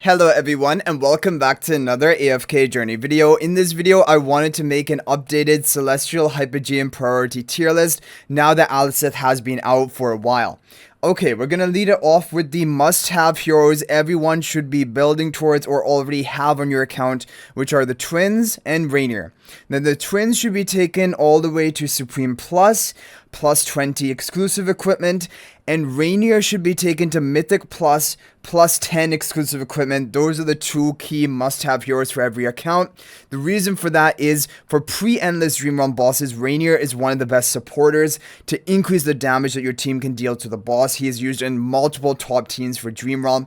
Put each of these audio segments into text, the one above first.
Hello everyone and welcome back to another AFK journey video. In this video, I wanted to make an updated Celestial Hypogean priority tier list now that Aliceth has been out for a while. Okay, we're gonna lead it off with the must-have heroes everyone should be building towards or already have on your account, which are the Twins and Reinier. Now the Twins should be taken all the way to Supreme Plus, plus 20 exclusive equipment, and Reinier should be taken to Mythic Plus, plus 10 exclusive equipment. Those are the two key must-have heroes for every account. The reason for that is for pre-endless Dream Realm bosses, Reinier is one of the best supporters to increase the damage that your team can deal to the boss. He is used in multiple top teams for Dream Realm.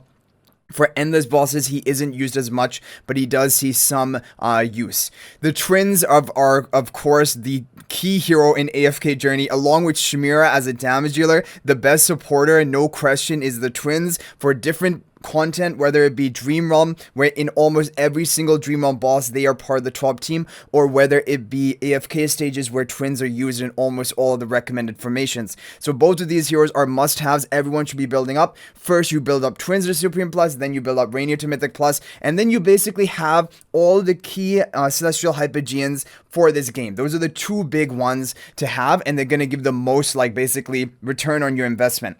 For endless bosses, he isn't used as much, but he does see some use. The Twins are, of course, the key hero in AFK Journey, along with Shimira as a damage dealer. The best supporter, no question, is the Twins for different content, whether it be Dream Realm, where in almost every single Dream Realm boss they are part of the top team, or whether it be AFK stages where Twins are used in almost all of the recommended formations. So both of these heroes are must-haves everyone should be building up. First you build up Twins to Supreme Plus, then you build up Reinier to Mythic Plus, and then you basically have all the key Celestial Hypogeans for this game. Those are the two big ones to have, and they're going to give the most, like, basically return on your investment.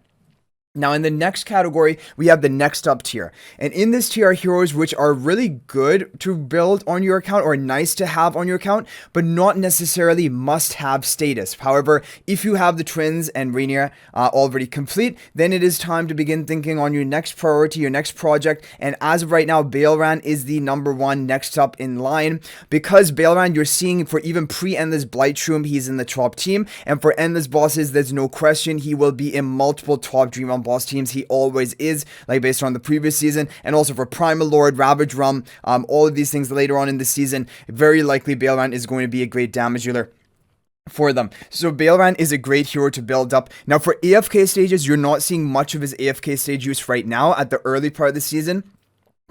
Now, in the next category, we have the next up tier. And in this tier are heroes which are really good to build on your account or nice to have on your account, but not necessarily must-have status. However, if you have the Twins and Reinier already complete, then it is time to begin thinking on your next priority, your next project. And as of right now, Baelran is the number one next up in line. Because Baelran, you're seeing for even pre-Endless Blightshroom, he's in the top team. And for Endless bosses, there's no question he will be in multiple top Dream Realm boss teams. He always is, like based on the previous season. And also for Primal Lord, Ravage Realm, all of these things later on in the season, very likely Baelran is going to be a great damage dealer for them. So Baelran is a great hero to build up. Now for AFK stages, you're not seeing much of his AFK stage use right now at the early part of the season.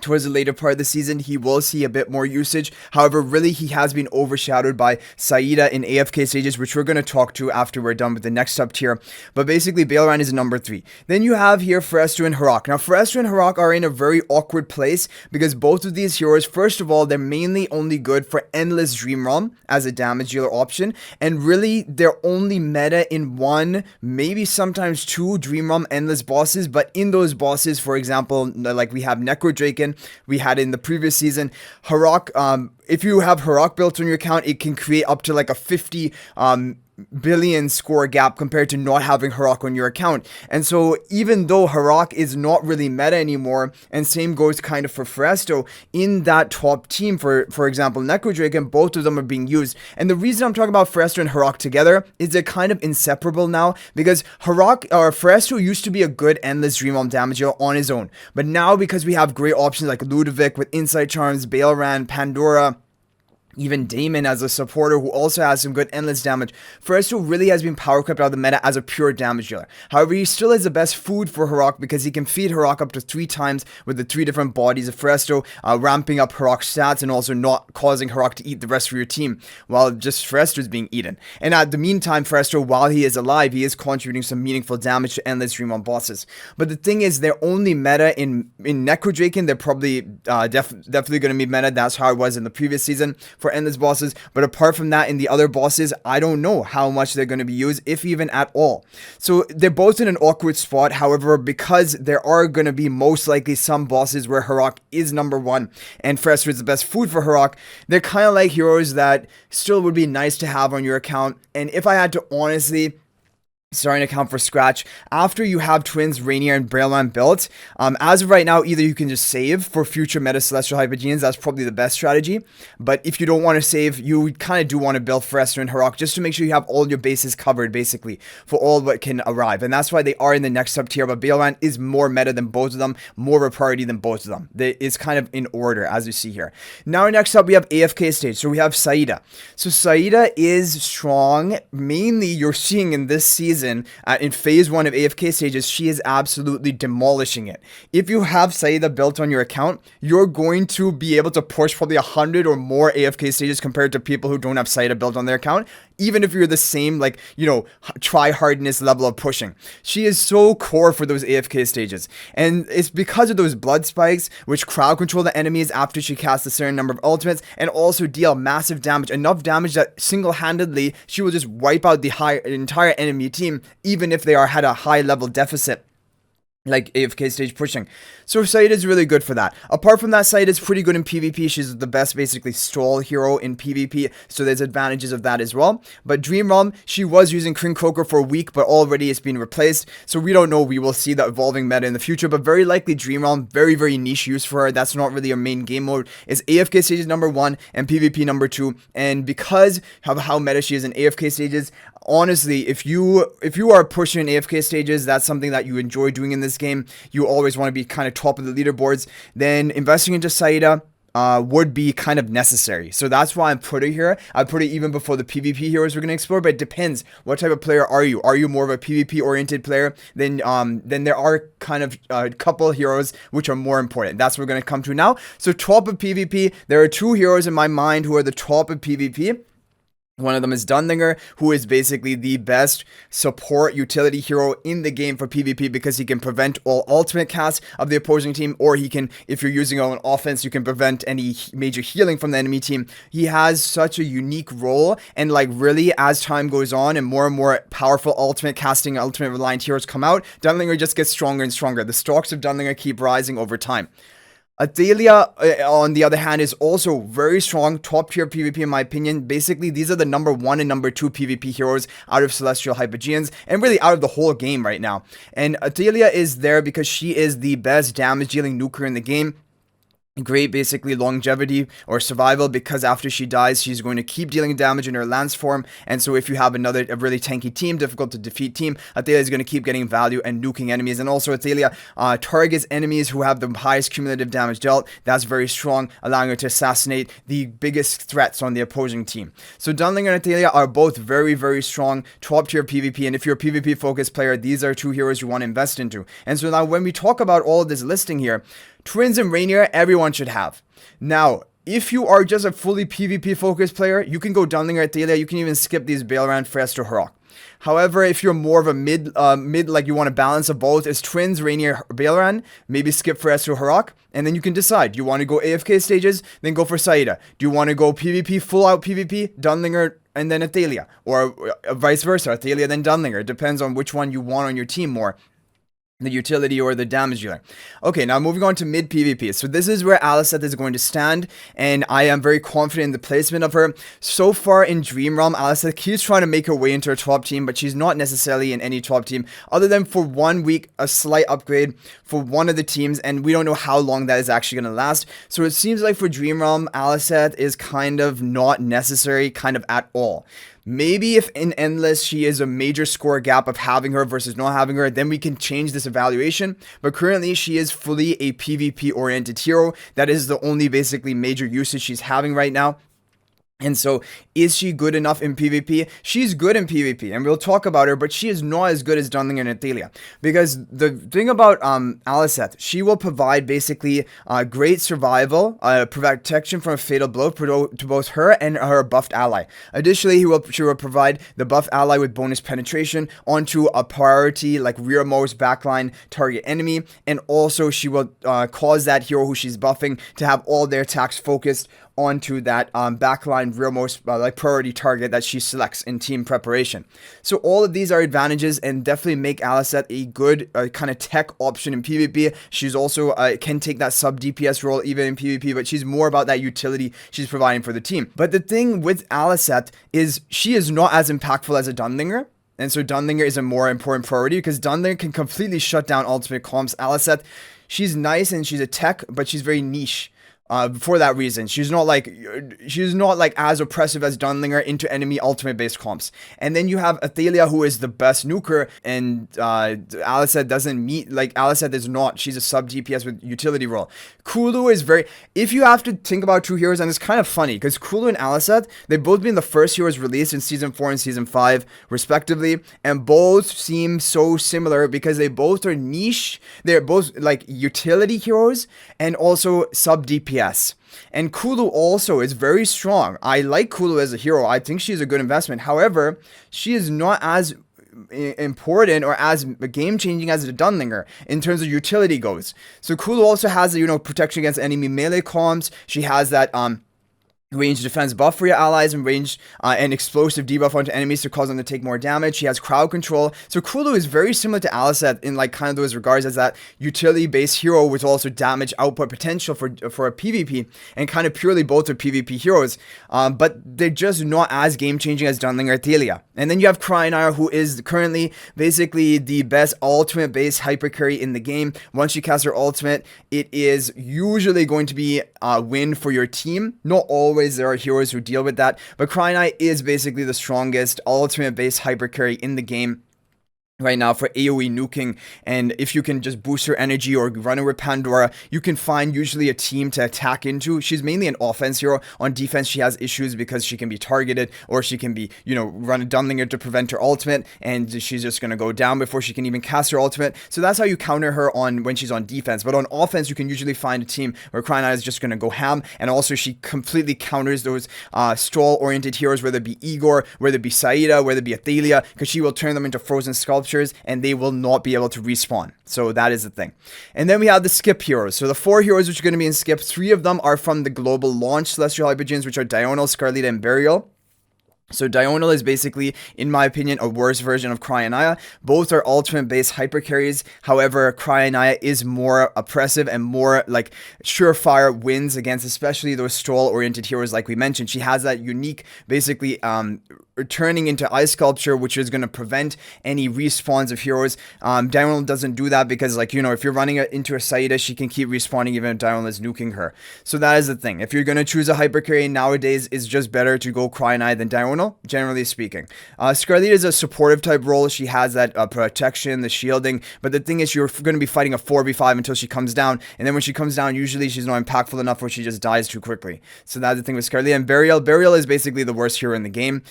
Towards the later part of the season, he will see a bit more usage. However, really, he has been overshadowed by Saida in AFK stages, which we're going to talk to after we're done with the next sub tier. But basically, Baelran is number 3. Then you have here Phraesto and Harak. Now, Phraesto and Harak are in a very awkward place because both of these heroes, first of all, they're mainly only good for Endless Dream Realm as a damage dealer option. And really, they're only meta in one, maybe sometimes two Dream Realm Endless bosses. But in those bosses, for example, like we have Necrodraken, we had in the previous season, Harak, if you have Harak built on your account, it can create up to like a 50 billion score gap compared to not having Harak on your account. And so even though Harak is not really meta anymore, and same goes kind of for Phraesto, in that top team, for example Necrodraken, both of them are being used. And the reason I'm talking about Phraesto and Harak together is they're kind of inseparable now, because Phraesto used to be a good Endless Dream Realm damage dealer on his own, but now because we have great options like Ludovic with Insight Charms, Baelran, Pandora, even Damon as a supporter who also has some good endless damage, Phraesto really has been power crept out of the meta as a pure damage dealer. However, he still is the best food for Harak because he can feed Harak up to 3 times with the 3 different bodies of Phraesto, ramping up Harak's stats and also not causing Harak to eat the rest of your team while just Phraesto is being eaten. And at the meantime, Phraesto, while he is alive, he is contributing some meaningful damage to endless Dream Realm bosses. But the thing is, they're only meta in Necrodraken. They're probably definitely going to be meta. That's how it was in the previous season for endless bosses, but apart from that, in the other bosses, I don't know how much they're going to be used, if even at all. So they're both in an awkward spot. However, because there are going to be most likely some bosses where Harak is number 1 and Phraesto is the best food for Harak, they're kind of like heroes that still would be nice to have on your account. And if I had to honestly start an account from scratch, after you have Twins, Reinier, and Baelran built, as of right now, either you can just save for future meta Celestial Hypogeans. That's probably the best strategy. But if you don't want to save, you kind of do want to build Phraesto and Harak just to make sure you have all your bases covered, basically, for all what can arrive. And that's why they are in the next sub tier. But Baelran is more meta than both of them, more of a priority than both of them. It's kind of in order, as you see here. Now, next up, we have AFK stage. So we have Saida. So Saida is strong. Mainly, you're seeing in this season, in phase 1 of AFK stages, she is absolutely demolishing it. If you have Saida built on your account, you're going to be able to push probably 100 or more AFK stages compared to people who don't have Saida built on their account. even if you're the same, like, you know, try hardness level of pushing. She is so core for those AFK stages. And it's because of those blood spikes, which crowd control the enemies after she casts a certain number of ultimates, and also deal massive damage, enough damage that single-handedly she will just wipe out the entire enemy team, even if they had a high level deficit, like AFK stage pushing. So Saida is really good for that. Apart from that, Saida is pretty good in PvP. She's the best basically stall hero in PvP, so there's advantages of that as well. But Dream Realm, she was using Kryn Croaker for a week, but already it's been replaced, so we don't know. We will see the evolving meta in the future, but very likely Dream Realm, very, very niche use for her. That's not really her main game mode. It's AFK stages number 1 and PvP number 2, and because of how meta she is in AFK stages, honestly, if you are pushing AFK stages, that's something that you enjoy doing in this game, you always want to be kind of top of the leaderboards, then investing into Saida would be kind of necessary. So that's why I put it here. I put it even before the PvP heroes we're going to explore, but it depends. What type of player are you? Are you more of a PvP oriented player? Then there are kind of a couple heroes which are more important. That's what we're going to come to now. So top of PvP, there are 2 heroes in my mind who are the top of PvP. One of them is Dunlingr, who is basically the best support utility hero in the game for PvP, because he can prevent all ultimate casts of the opposing team, or he can, if you're using on offense, you can prevent any major healing from the enemy team. He has such a unique role, and like really, as time goes on and more powerful ultimate casting, ultimate reliant heroes come out, Dunlingr just gets stronger and stronger. The stocks of Dunlingr keep rising over time. Athalia, on the other hand, is also very strong, top tier PvP in my opinion. Basically, these are the number 1 and number 2 PvP heroes out of Celestial Hypogeans, and really out of the whole game right now. And Athalia is there because she is the best damage dealing nuker in the game. Great basically longevity or survival, because after she dies she's going to keep dealing damage in her lance form, and so if you have a really tanky team, difficult to defeat team, Athalia is going to keep getting value and nuking enemies. And also Athalia targets enemies who have the highest cumulative damage dealt. That's very strong, allowing her to assassinate the biggest threats on the opposing team. So Dunlingr and Athalia are both very, very strong top tier PvP, and if you're a PvP focused player, these are 2 heroes you want to invest into. And so now when we talk about all of this listing here, Twins and Reinier, everyone should have. Now, if you are just a fully PvP focused player, you can go Dunlingr Athalia. You can even skip these Baelran, Phraesto, Harak. However, if you're more of a mid, like you want a balance of both, is Twins, Reinier, Baelran, maybe skip Phraesto, Harak, and then you can decide. Do you want to go AFK stages? Then go for Saida. Do you want to go PvP, full out PvP? Dunlingr and then Athalia, or vice versa, Athalia then Dunlingr. It depends on which one you want on your team more, the utility or the damage dealer. Okay, now moving on to mid PvP. So this is where Aliceth is going to stand, and I am very confident in the placement of her. So far in Dream Realm, Aliceth keeps trying to make her way into a top team, but she's not necessarily in any top team, other than for 1 week, a slight upgrade for one of the teams, and we don't know how long that is actually going to last. So it seems like for Dream Realm, Aliceth is kind of not necessary, kind of at all. Maybe if in Endless she is a major score gap of having her versus not having her, then we can change this evaluation. But currently she is fully a PvP oriented hero. That is the only basically major usage she's having right now. And so, is she good enough in PvP? She's good in PvP, and we'll talk about her, but she is not as good as Dunlingr and Athalia. Because the thing about Aliceth, she will provide basically great survival, protection from a fatal blow to both her and her buffed ally. Additionally, she will provide the buffed ally with bonus penetration onto a priority, like rearmost backline target enemy, and also she will cause that hero who she's buffing to have all their attacks focused onto that backline rearmost like priority target that she selects in team preparation. So all of these are advantages and definitely make Aliceth a good kind of tech option in PvP. She's also can take that sub DPS role even in PvP, but she's more about that utility she's providing for the team. But the thing with Aliceth is she is not as impactful as a Dunlingr. And so Dunlingr is a more important priority because Dunlingr can completely shut down ultimate comps. Aliceth, she's nice and she's a tech, but she's very niche. For that reason, she's not like as oppressive as Dunlingr into enemy ultimate based comps. And then you have Athalia, who is the best nuker, and Aliceth doesn't meet, like Aliceth is not. She's a sub DPS with utility role. Kulu is very, if you have to think about 2 heroes, and it's kind of funny because Kulu and Aliceth, they've both been the first heroes released in season 4 and season 5 respectively, and both seem so similar because they both are niche. They're both like utility heroes and also sub DPS. Yes. And Kulu also is very strong. I like Kulu as a hero. I think she's a good investment. However, she is not as important or as game changing as the Dunlingr in terms of utility goes. So Kulu also has, protection against enemy melee comms. She has that range defense buff for your allies and range and explosive debuff onto enemies to cause them to take more damage. She has crowd control. So Kulu is very similar to Aliceth in like kind of those regards as that utility based hero with also damage output potential for a PvP, and kind of purely both are PvP heroes. But they're just not as game changing as Dunlingr Athalia. And then you have Cryonaia, who is currently basically the best ultimate based hyper carry in the game. Once you cast her ultimate, it is usually going to be a win for your team. Not always. There are heroes who deal with that, but Cryonaia is basically the strongest ultimate based hyper carry in the game right now for AoE nuking. And if you can just boost her energy or run her with Pandora, you can find usually a team to attack into. She's mainly an offense hero. On defense, she has issues because she can be targeted, or she can be, run a Dunlingr to prevent her ultimate, and she's just going to go down before she can even cast her ultimate. So that's how you counter her on when she's on defense. But on offense, you can usually find a team where Cryonaia is just going to go ham, and also she completely counters those stall-oriented heroes, whether it be Igor, whether it be Saida, whether it be Athalia, because she will turn them into frozen sculptures, and they will not be able to respawn. So that is the thing. And then we have the skip heroes. So the 4 heroes which are going to be in skip, 3 of them are from the global launch Celestial Hypogeans, which are Dionel, Scarlita, and Berial. So Dionel is basically, in my opinion, a worse version of Cryonaia. Both are ultimate-based hyper carries. However, Cryonaia is more oppressive and more like surefire wins against especially those stall-oriented heroes like we mentioned. She has that unique, basically, turning into ice sculpture, which is going to prevent any respawns of heroes. Dionel doesn't do that because, like, if you're running into a Saida, she can keep respawning even if Dionel is nuking her. So that is the thing. If you're going to choose a hyper carry nowadays, it's just better to go Cryonaia than Dionel, generally speaking. Scarlita is a supportive type role. She has that protection, the shielding, but the thing is, you're going to be fighting a 4v5 until she comes down, and then when she comes down, usually she's not impactful enough where she just dies too quickly. So that's the thing with Scarlita. And Berial is basically the worst hero in the game.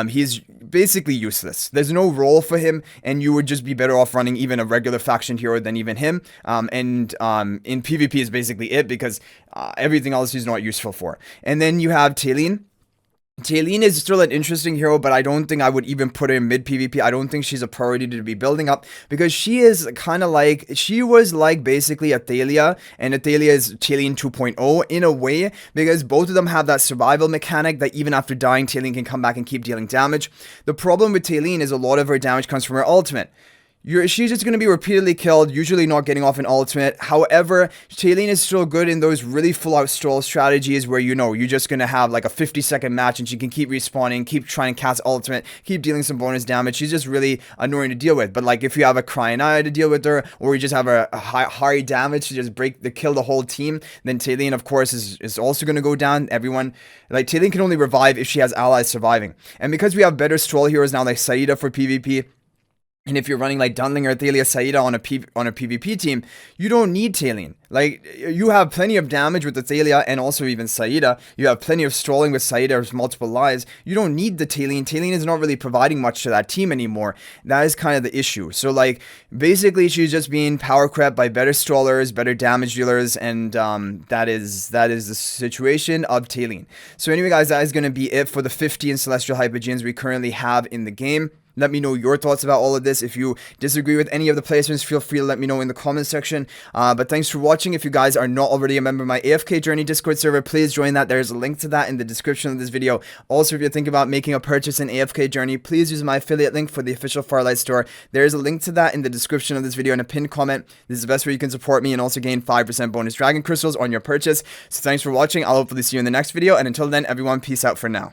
He's basically useless. There's no role for him, and you would just be better off running even a regular faction hero than even him. In PvP is basically it, because everything else he's not useful for. And then you have Talene. Talene is still an interesting hero, but I don't think I would even put her in mid PvP. I don't think she's a priority to be building up, because she is kind of like, she was like basically Athalia, and Athalia is Talene 2.0 in a way, because both of them have that survival mechanic that even after dying, Talene can come back and keep dealing damage. The problem with Talene is a lot of her damage comes from her ultimate. She's just going to be repeatedly killed, usually not getting off an ultimate. However, Talene is still good in those really full-out stall strategies where, you're just going to have like a 50-second match and she can keep respawning, keep trying to cast ultimate, keep dealing some bonus damage. She's just really annoying to deal with. But like if you have a Cryonaia to deal with her, or you just have a high damage to just kill the whole team, then Talene, of course, is also going to go down. Everyone, like Talene can only revive if she has allies surviving. And because we have better stall heroes now like Saida for PvP, and if you're running like Dunlingr Athalia, Saida on a PvP team, you don't need Talene. Like, you have plenty of damage with Athalia and also even Saida. You have plenty of stalling with Saida with multiple lives. You don't need the Talene. Talene is not really providing much to that team anymore. That is kind of the issue. So, like, basically, she's just being power crept by better stallers, better damage dealers, and that is the situation of Talene. So anyway, guys, that is going to be it for the 15 Celestial Hypogeans we currently have in the game. Let me know your thoughts about all of this. If you disagree with any of the placements, feel free to let me know in the comment section. But thanks for watching. If you guys are not already a member of my AFK Journey Discord server, please join that. There's a link to that in the description of this video. Also, if you're thinking about making a purchase in AFK Journey, please use my affiliate link for the official Farlight store. There's a link to that in the description of this video in a pinned comment. This is the best way you can support me and also gain 5% bonus dragon crystals on your purchase. So thanks for watching. I'll hopefully see you in the next video. And until then, everyone, peace out for now.